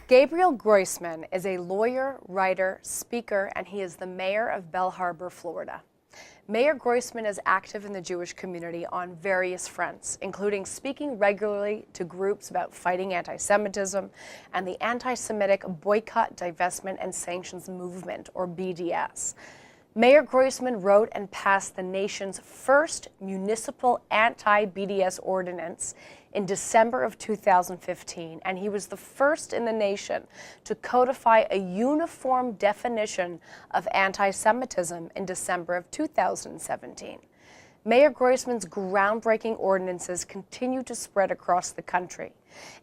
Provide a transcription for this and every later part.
Gabriel Groisman is a lawyer, writer, speaker, and he is the mayor of Bal Harbour, Florida. Mayor Groisman is active in the Jewish community on various fronts, including speaking regularly to groups about fighting anti-Semitism and the anti-Semitic boycott, divestment, and sanctions movement, or BDS. Mayor Groisman wrote and passed the nation's first municipal anti-BDS ordinance in December of 2015, and he was the first in the nation to codify a uniform definition of anti-Semitism in December of 2017. Mayor Groisman's groundbreaking ordinances continue to spread across the country.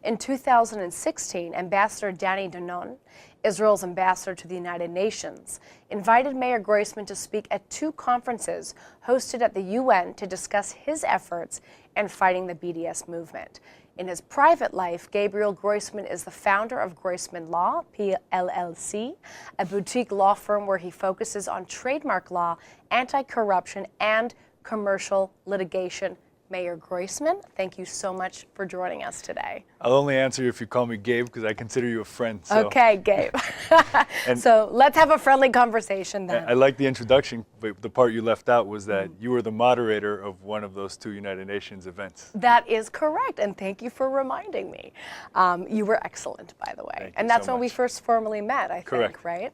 In 2016, Ambassador Danny Danon, Israel's ambassador to the United Nations, invited Mayor Groisman to speak at 2 conferences hosted at the UN to discuss his efforts in fighting the BDS movement. In his private life, Gabriel Groisman is the founder of Groisman Law, PLLC, a boutique law firm where he focuses on trademark law, anti-corruption, and commercial litigation. Mayor Groisman, thank you so much for joining us today. I'll only answer you if you call me Gabe because I consider you a friend. So. Okay, Gabe. So let's have a friendly conversation then. I like the introduction, but the part you left out was that you were the moderator of one of those 2 United Nations events. That is correct, and thank you for reminding me. You were excellent, by the way. And that's when we first formally met, I think, right?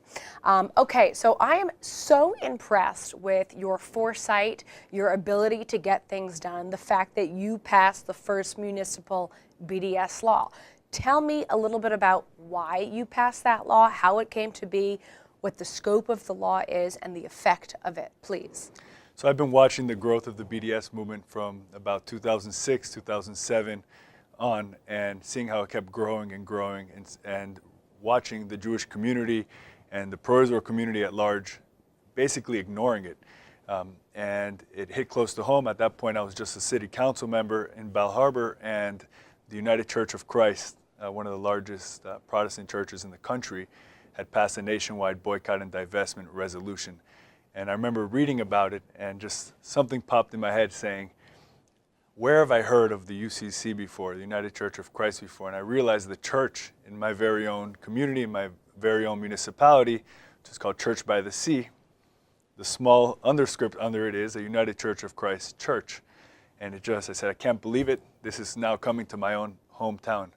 Okay, so I am so impressed with your foresight, your ability to get things done, the fact that you passed the first municipal BDS law. Tell me a little bit about why you passed that law, how it came to be, what the scope of the law is, and the effect of it, please. So I've been watching the growth of the BDS movement from about 2006, 2007 on, and seeing how it kept growing and growing, and watching the Jewish community and the pro-Israel community at large basically ignoring it. And it hit close to home. At that point, I was just a city council member in Bal Harbour, and the United Church of Christ, one of the largest Protestant churches in the country, had passed a nationwide boycott and divestment resolution. And I remember reading about it, and just something popped in my head saying, where have I heard of the UCC before, the United Church of Christ before? And I realized the church in my very own community, in my very own municipality, which is called Church by the Sea, the small underscript under it is a United Church of Christ church. And I said, I can't believe it. This is now coming to my own hometown.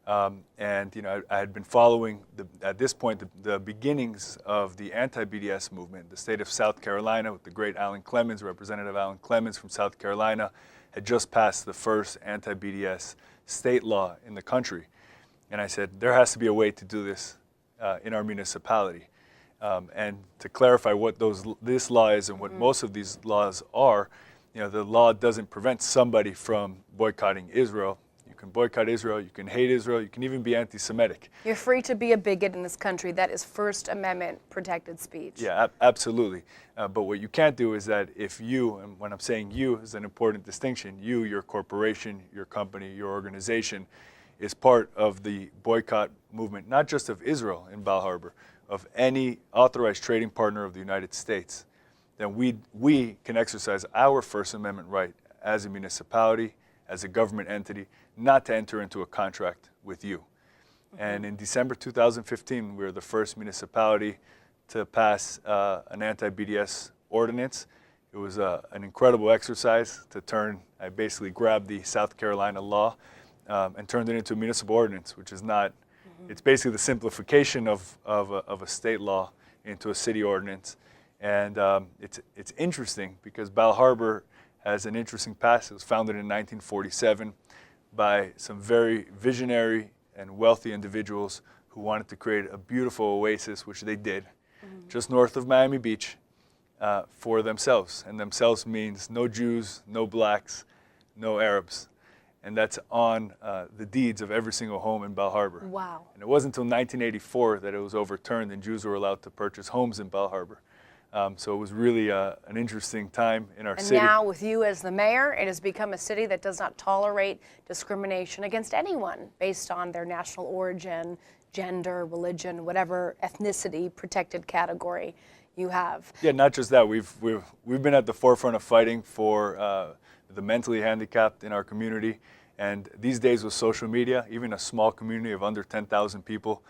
And I had been following, at this point, the beginnings of the anti-BDS movement. The state of South Carolina, with the great Alan Clemens, Representative Alan Clemens from South Carolina, had just passed the first anti-BDS state law in the country. And I said, there has to be a way to do this in our municipality. And to clarify what this law is and what most of these laws are, the law doesn't prevent somebody from boycotting Israel. You can boycott Israel, you can hate Israel, you can even be anti-Semitic. You're free to be a bigot in this country. That is First Amendment protected speech. Yeah, absolutely. But what you can't do is that if you, and when I'm saying you is an important distinction, you, your corporation, your company, your organization, is part of the boycott movement, not just of Israel in Bal Harbour, of any authorized trading partner of the United States, then we can exercise our First Amendment right as a municipality, as a government entity, not to enter into a contract with you. And in December 2015, we were the first municipality to pass an anti-BDS ordinance. It was an incredible exercise to turn, I basically grabbed the South Carolina law and turned it into a municipal ordinance, which is not, it's basically the simplification of a state law into a city ordinance. And it's interesting because Bal Harbour has an interesting past. It was founded in 1947 by some very visionary and wealthy individuals who wanted to create a beautiful oasis, which they did, just north of Miami Beach, for themselves. And themselves means no Jews, no blacks, no Arabs. And that's on the deeds of every single home in Bal Harbour. Wow. And it wasn't until 1984 that it was overturned and Jews were allowed to purchase homes in Bal Harbour. So it was really an interesting time in our city. And now with you as the mayor, it has become a city that does not tolerate discrimination against anyone based on their national origin, gender, religion, whatever ethnicity protected category you have. Yeah, not just that. We've been at the forefront of fighting for the mentally handicapped in our community, And these days with social media, even a small community of under 10,000 people,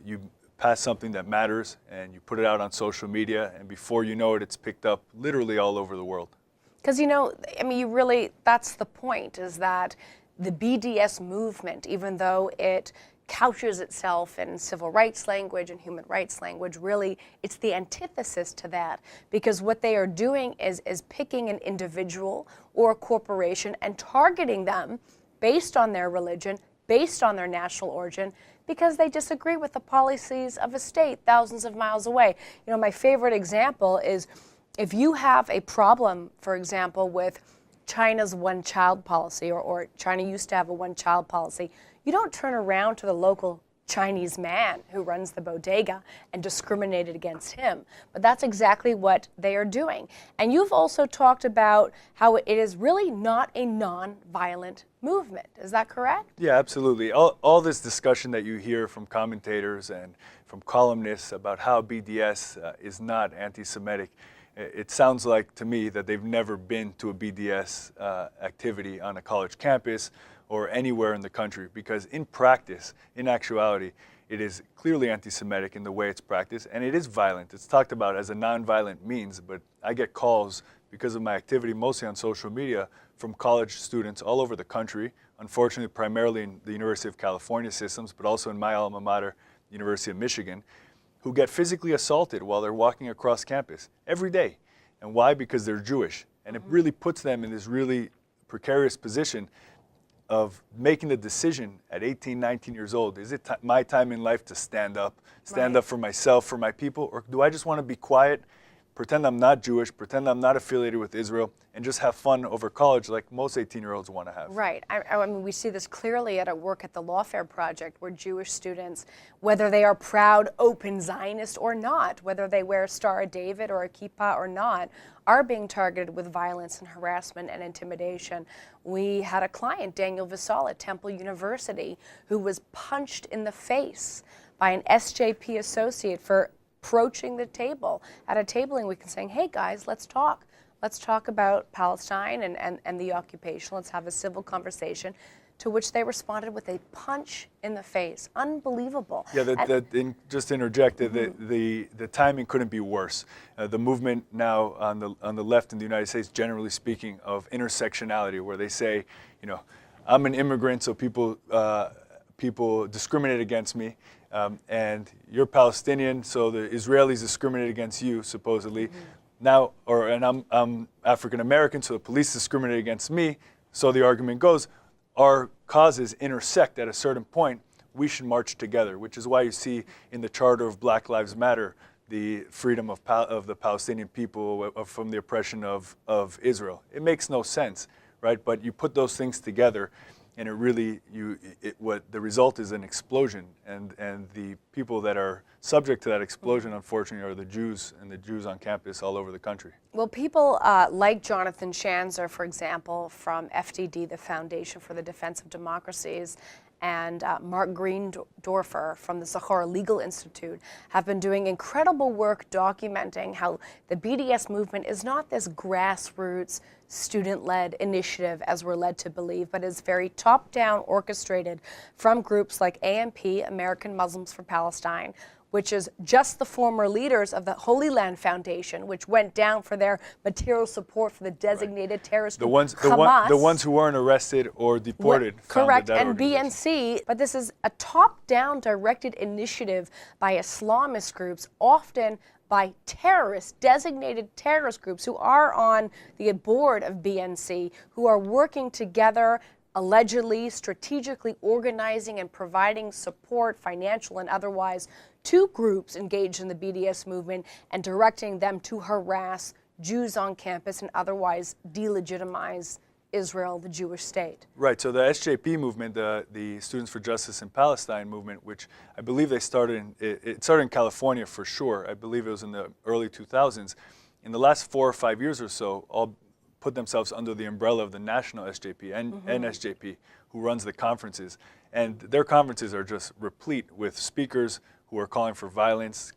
you pass something that matters and you put it out on social media, and before you know it, it's picked up literally all over the world. Because, that's the point, is that the BDS movement, even though it couches itself in civil rights language and human rights language, really, it's the antithesis to that. Because what they are doing is picking an individual or a corporation and targeting them based on their religion, based on their national origin, because they disagree with the policies of a state thousands of miles away. My favorite example is if you have a problem, for example, with China's one-child policy, or China used to have a one-child policy, you don't turn around to the local Chinese man who runs the bodega and discriminate against him. But that's exactly what they are doing. And you've also talked about how it is really not a non-violent movement. Is that correct? Yeah, absolutely. All this discussion that you hear from commentators and from columnists about how BDS is not anti-Semitic, it sounds like to me that they've never been to a BDS activity on a college campus or anywhere in the country, because in practice, in actuality, it is clearly anti-Semitic in the way it's practiced, and it is violent. It's talked about as a non-violent means, but I get calls because of my activity, mostly on social media, from college students all over the country, unfortunately primarily in the University of California systems, but also in my alma mater, University of Michigan, who get physically assaulted while they're walking across campus every day. And why? Because they're Jewish. And it really puts them in this really precarious position of making the decision at 18, 19 years old. Is it my time in life to stand up for myself, for my people, or do I just want to be quiet, pretend I'm not Jewish, pretend I'm not affiliated with Israel, and just have fun over college like most 18-year-olds want to have? Right. I mean, we see this clearly at our work at the Lawfare Project, where Jewish students, whether they are proud, open Zionist or not, whether they wear a Star of David or a kippah or not, are being targeted with violence and harassment and intimidation. We had a client, Daniel Visal at Temple University, who was punched in the face by an SJP associate for approaching the table at a tabling week and saying, hey guys, let's talk. Let's talk about Palestine and the occupation. Let's have a civil conversation, to which they responded with a punch in the face. Unbelievable. Yeah, just to interject, the timing couldn't be worse. The movement now on the left in the United States, generally speaking, of intersectionality, where they say, I'm an immigrant, so people discriminate against me. And you're Palestinian, so the Israelis discriminate against you, supposedly. Now, and I'm African American, so the police discriminate against me. So the argument goes, our causes intersect at a certain point. We should march together, which is why you see in the Charter of Black Lives Matter the freedom of the Palestinian people from the oppression of Israel. It makes no sense, right? But you put those things together, and it really, what the result is an explosion, and the people that are subject to that explosion, unfortunately, are the Jews, and the Jews on campus all over the country. Well, people like Jonathan Schanzer, for example, from FDD, the Foundation for the Defense of Democracies, and Mark Greendorfer from the Sarsour Legal Institute have been doing incredible work documenting how the BDS movement is not this grassroots, student-led initiative as we're led to believe, but is very top-down orchestrated from groups like AMP, American Muslims for Palestine, which is just the former leaders of the Holy Land Foundation, which went down for their material support for the designated terrorist group Hamas. The ones who weren't arrested or deported. Correct, and BNC. But this is a top-down directed initiative by Islamist groups, often by terrorists, designated terrorist groups who are on the board of BNC, who are working together, allegedly, strategically organizing and providing support, financial and otherwise, to groups engaged in the BDS movement and directing them to harass Jews on campus and otherwise delegitimize Israel, the Jewish state. Right, so the SJP movement, the Students for Justice in Palestine movement, which I believe they started it started in California for sure. I believe it was in the early 2000s. In the last 4 or 5 years or so, all put themselves under the umbrella of the national SJP and NSJP, who runs the conferences. And their conferences are just replete with speakers who are calling for violence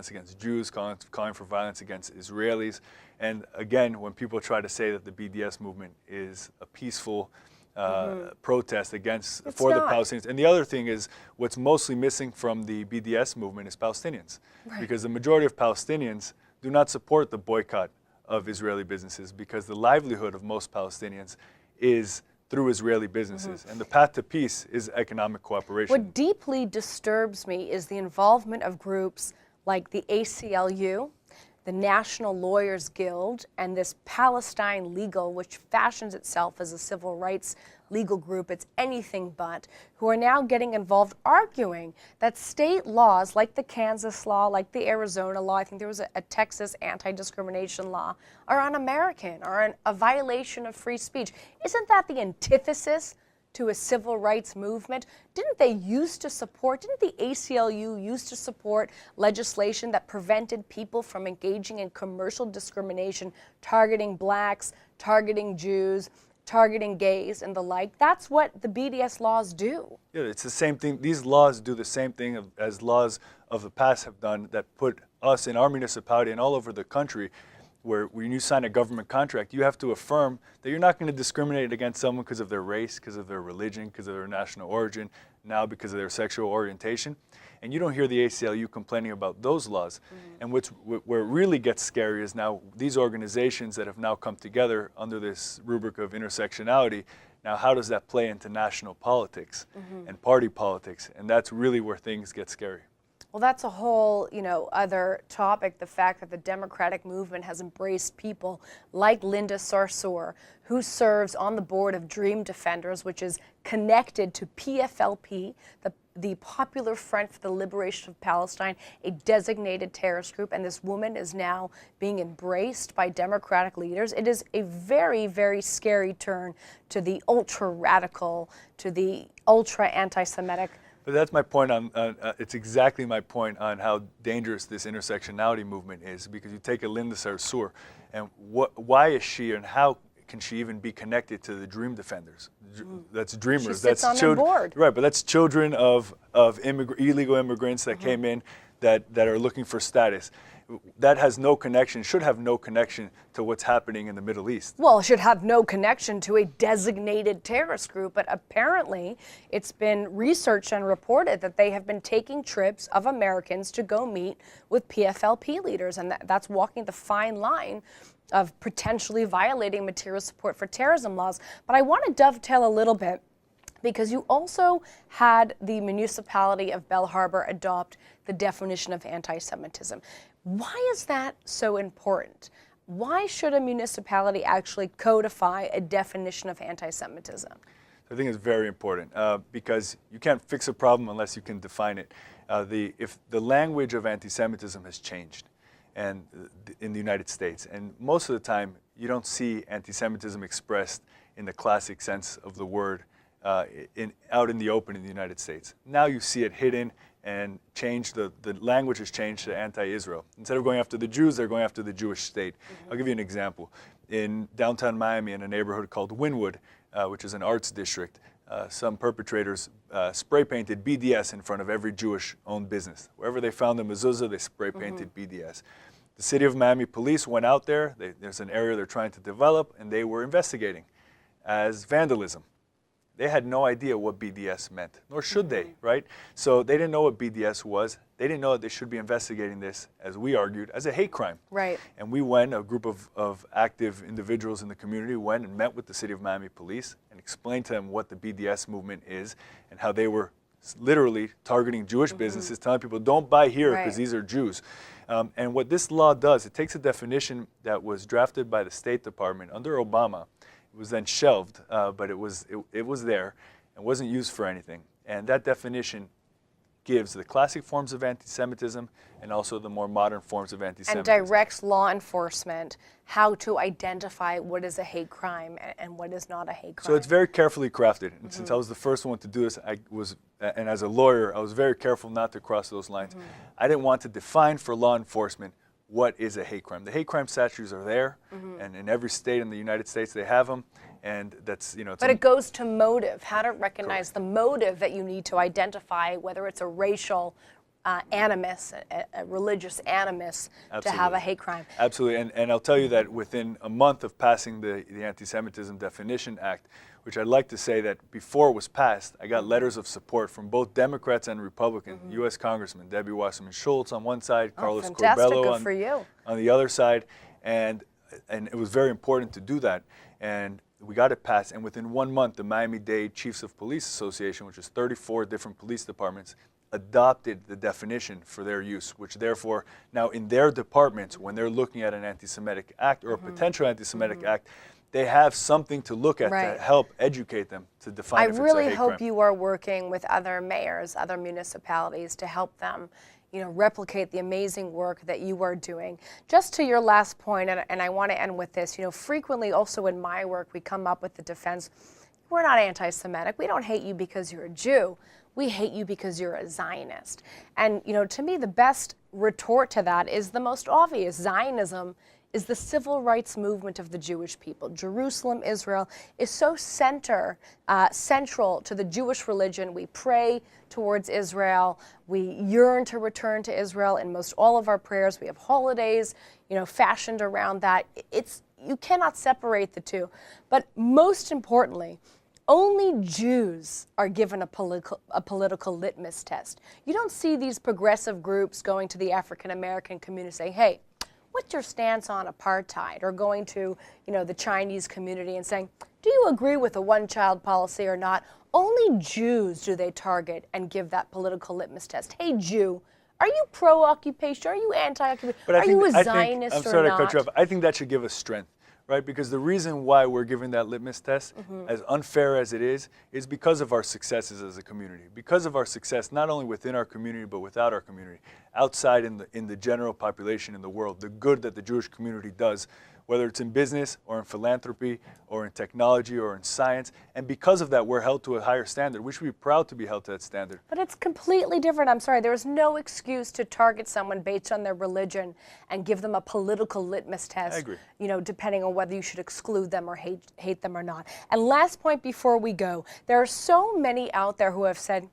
against Jews, calling for violence against Israelis. And again, when people try to say that the BDS movement is a peaceful protest against It's for the not. Palestinians. And the other thing is, what's mostly missing from the BDS movement is Palestinians, because the majority of Palestinians do not support the boycott of Israeli businesses, because the livelihood of most Palestinians is through Israeli businesses, and the path to peace is economic cooperation. What deeply disturbs me is the involvement of groups like the ACLU, the National Lawyers Guild, and this Palestine Legal, which fashions itself as a civil rights legal group. It's anything but, who are now getting involved arguing that state laws like the Kansas law, like the Arizona law, I think there was a Texas anti-discrimination law, are un-American, are a violation of free speech. Isn't that the antithesis to a civil rights movement? Didn't the ACLU used to support legislation that prevented people from engaging in commercial discrimination, targeting blacks, targeting Jews, targeting gays and the like? That's what the BDS laws do. Yeah, it's the same thing. These laws do the same thing as laws of the past have done, that put us in our municipality and all over the country, where when you sign a government contract, you have to affirm that you're not going to discriminate against someone because of their race, because of their religion, because of their national origin, now because of their sexual orientation. And you don't hear the ACLU complaining about those laws. And where it really gets scary is now these organizations that have now come together under this rubric of intersectionality. Now, how does that play into national politics and party politics? And that's really where things get scary. Well, that's a whole, other topic, the fact that the Democratic movement has embraced people like Linda Sarsour, who serves on the board of Dream Defenders, which is connected to PFLP, the Popular Front for the Liberation of Palestine, a designated terrorist group, and this woman is now being embraced by Democratic leaders. It is a very, very scary turn to the ultra-radical, to the ultra-anti-Semitic. But that's my point on, it's exactly my point on how dangerous this intersectionality movement is, because you take a Linda Sarsour, and why is she and how can she even be connected to the Dream Defenders? That's dreamers. She sits that's on their board. Right, but that's children of illegal immigrants that came in that are looking for status. That has no connection, should have no connection to what's happening in the Middle East. Well, it should have no connection to a designated terrorist group, but apparently it's been researched and reported that they have been taking trips of Americans to go meet with PFLP leaders, and that's walking the fine line of potentially violating material support for terrorism laws. But I want to dovetail a little bit, because you also had the municipality of Bal Harbour adopt the definition of anti-Semitism. Why is that so important? Why should a municipality actually codify a definition of anti-Semitism? I think it's very important, because you can't fix a problem unless you can define it. If the language of anti-Semitism has changed in the United States, and most of the time you don't see anti-Semitism expressed in the classic sense of the word out in the open in the United States. Now you see it hidden and changed. The language has changed to anti-Israel. Instead of going after the Jews, they're going after the Jewish state. I'll give you an example. In downtown Miami, in a neighborhood called Wynwood, which is an arts district, some perpetrators spray painted BDS in front of every Jewish-owned business. Wherever they found a mezuzah, they spray painted BDS. The City of Miami police went out there. There's an area they're trying to develop, and they were investigating as vandalism. They had no idea what BDS meant, nor should they, right? So they didn't know what BDS was. They didn't know that they should be investigating this, as we argued, as a hate crime. Right. And we went, a group of active individuals in the community went and met with the City of Miami police and explained to them what the BDS movement is and how they were literally targeting Jewish businesses, telling people, don't buy here because these are Jews. And what this law does, it takes a definition that was drafted by the State Department under Obama. It was then shelved, but it was there and wasn't used for anything. And that definition gives the classic forms of anti-Semitism and also the more modern forms of anti-Semitism. And directs law enforcement how to identify what is a hate crime and what is not a hate crime. So it's very carefully crafted. And since I was the first one to do this, and as a lawyer, I was very careful not to cross those lines. I didn't want to define for law enforcement what is a hate crime. The hate crime statutes are there, and in every state in the United States they have them, and that's, But it goes to motive, how to recognize the motive that you need to identify, whether it's a racial animus, a religious animus, to have a hate crime. Absolutely, and I'll tell you that within a month of passing the Anti-Semitism Definition Act, which I'd like to say that before it was passed, I got letters of support from both Democrats and Republicans, U.S. Congressman Debbie Wasserman Schultz on one side, Carlos Corbello on the other side, and it was very important to do that. And we got it passed, and within 1 month, the Miami-Dade Chiefs of Police Association, which is 34 different police departments, adopted the definition for their use, which therefore now in their departments, when they're looking at an anti-Semitic act or a potential anti-Semitic act, they have something to look at to help educate them to define if it's a hate crime. I really hope you are working with other mayors, other municipalities to help them, replicate the amazing work that you are doing. Just to your last point, and I want to end with this, frequently also in my work we come up with the defense, we're not anti-Semitic. We don't hate you because you're a Jew. We hate you because you're a Zionist. And, to me, the best retort to that is the most obvious. Zionism is the civil rights movement of the Jewish people. Jerusalem, Israel, is so central to the Jewish religion. We pray towards Israel. We yearn to return to Israel in most all of our prayers. We have holidays, fashioned around that. You cannot separate the two. But most importantly, only Jews are given a political litmus test. You don't see these progressive groups going to the African American community saying, hey, what's your stance on apartheid? Or going to, the Chinese community and saying, do you agree with a one-child policy or not? Only Jews do they target and give that political litmus test. Hey, Jew, are you pro-occupation? Are you anti-occupation? Are you a Zionist or not? I'm sorry to cut you off. I think that should give us strength. Right? Because the reason why we're giving that litmus test, as unfair as it is because of our successes as a community. Because of our success, not only within our community, but without our community, outside in the general population in the world, the good that the Jewish community does, whether it's in business or in philanthropy or in technology or in science. And because of that, we're held to a higher standard. We should be proud to be held to that standard. But it's completely different. I'm sorry. There is no excuse to target someone based on their religion and give them a political litmus test. I agree. Depending on whether you should exclude them or hate them or not. And last point before we go, there are so many out there who have said,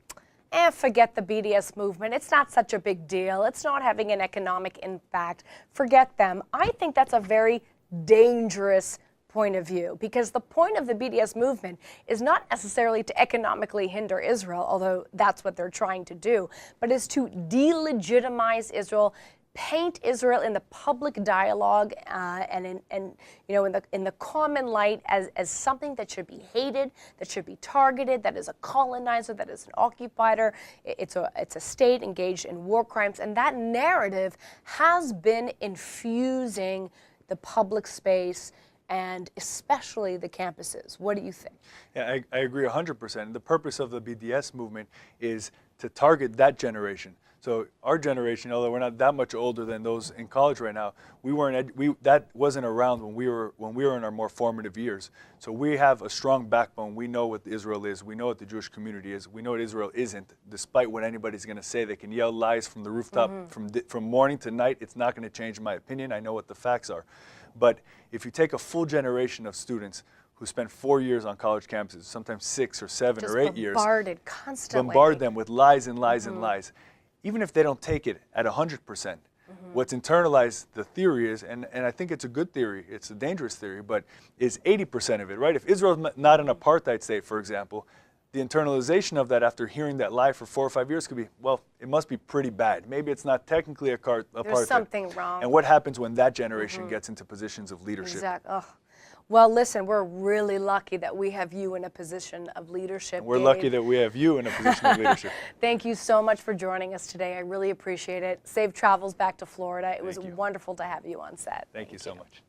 forget the BDS movement. It's not such a big deal. It's not having an economic impact. Forget them. I think that's a very dangerous point of view, because the point of the BDS movement is not necessarily to economically hinder Israel, although that's what they're trying to do, but is to delegitimize Israel, paint Israel in the public dialogue and in the common light as something that should be hated, that should be targeted, that is a colonizer, that is an occupier. It's a state engaged in war crimes, and that narrative has been infusing the public space and especially the campuses. What do you think? Yeah, I agree 100%. The purpose of the BDS movement is to target that generation. So our generation, although we're not that much older than those in college right now, that wasn't around when we were in our more formative years. So we have a strong backbone. We know what Israel is. We know what the Jewish community is. We know what Israel isn't, despite what anybody's going to say. They can yell lies from the rooftop from morning to night. It's not going to change my opinion. I know what the facts are. But if you take a full generation of students who spend 4 years on college campuses, sometimes 6 or 7 or 8 years, bombarded constantly, bombard them with lies and lies and lies. Even if they don't take it at 100%, what's internalized the theory is, and I think it's a good theory, it's a dangerous theory, but is 80% of it, right? If Israel's not an apartheid state, for example, the internalization of that after hearing that lie for 4 or 5 years could be, well, it must be pretty bad. Maybe it's not technically apartheid. There's something wrong. And what happens when that generation gets into positions of leadership? Exactly. Oh. Well, listen, we're really lucky that we have you in a position of leadership. We're lucky that we have you in a position of leadership. Thank you so much for joining us today. I really appreciate it. Safe travels back to Florida. It was wonderful to have you on set. Thank you so much.